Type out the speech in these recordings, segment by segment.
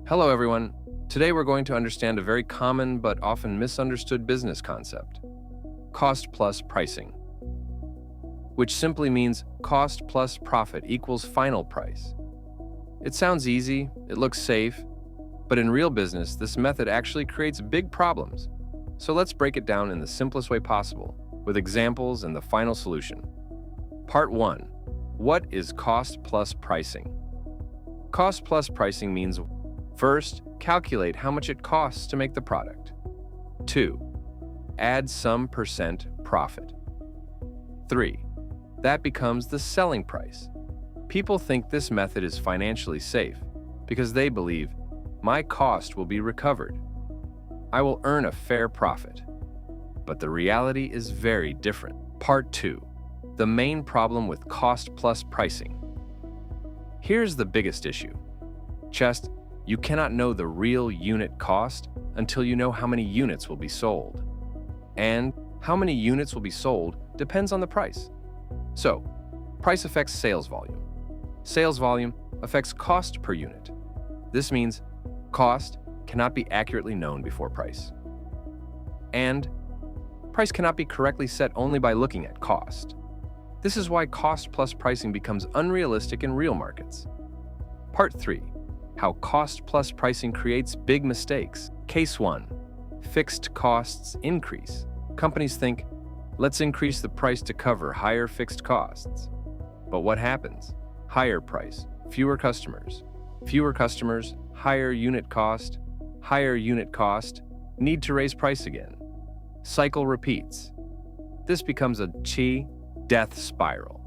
Hello, everyone. Today we're going to understand a very common but often misunderstood business concept: cost plus pricing, which simply means cost plus profit equals final price. It sounds easy, it looks safe, but in real business, this method actually creates big problems. So let's break it down in the simplest way possible, with examples and the final solution. Part 1. What is cost plus pricing? Cost plus pricing means: first, calculate how much it costs to make the product. 2. Add some percent profit. 3. That becomes the selling price. People think this method is financially safe because they believe, my cost will be recovered. I will earn a fair profit. But the reality is very different. Part 2. The main problem with cost plus pricing. Here's the biggest issue. Just, you cannot know the real unit cost until you know how many units will be sold. And how many units will be sold depends on the price. So, price affects sales volume. Sales volume affects cost per unit. This means cost cannot be accurately known before price. And price cannot be correctly set only by looking at cost. This is why cost plus pricing becomes unrealistic in real markets. Part 3. How cost plus pricing creates big mistakes. Case 1. Fixed costs increase. Companies think, let's increase the price to cover higher fixed costs. But what happens? Higher price, fewer customers. Fewer customers, higher unit cost. Higher unit cost, need to raise price again. Cycle repeats. This becomes a death spiral,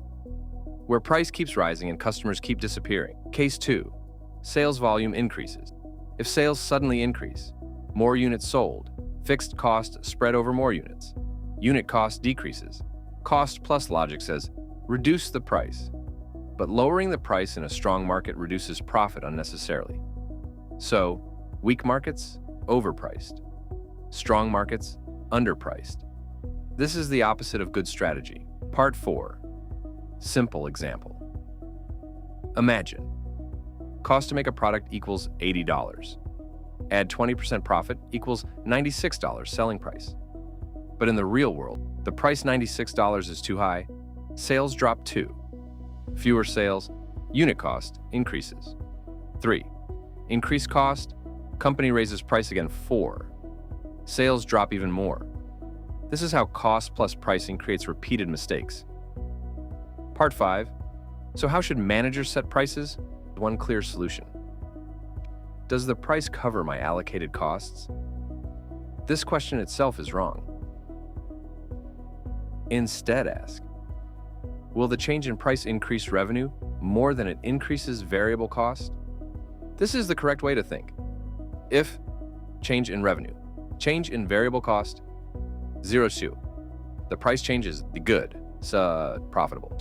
where price keeps rising and customers keep disappearing. Case 2. Sales volume increases. If sales suddenly increase, more units sold, fixed cost spread over more units. Unit cost decreases. Cost plus logic says, reduce the price. But lowering the price in a strong market reduces profit unnecessarily. So, weak markets, overpriced. Strong markets, underpriced. This is the opposite of good strategy. Part 4. Simple example. Imagine, cost to make a product equals $80. Add 20% profit equals $96 selling price. But in the real world, the price $96 is too high, sales drop 2. Fewer sales, unit cost increases. 3. Increased cost, company raises price again 4. Sales drop even more. This is how cost plus pricing creates repeated mistakes. Part 5. So how should managers set prices? One clear solution. Does the price cover my allocated costs? This question itself is wrong. Instead ask, will the change in price increase revenue more than it increases variable cost? This is the correct way to think. If change in revenue, change in variable cost, 0-2. The price changes the good, profitable.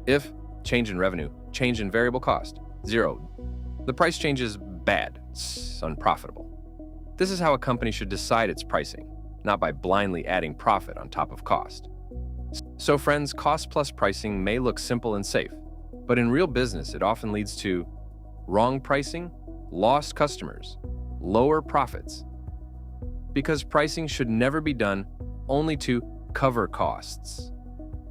If change in revenue, change in variable cost, 0. The price changes bad, unprofitable. This is how a company should decide its pricing, not by blindly adding profit on top of cost. So friends, cost plus pricing may look simple and safe, but in real business it often leads to wrong pricing, lost customers, lower profits. Because pricing should never be done only to cover costs.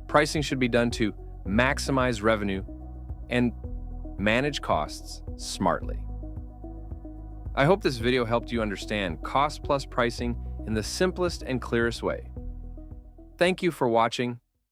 Pricing should be done to maximize revenue and manage costs smartly. I hope this video helped you understand cost plus pricing in the simplest and clearest way. Thank you for watching.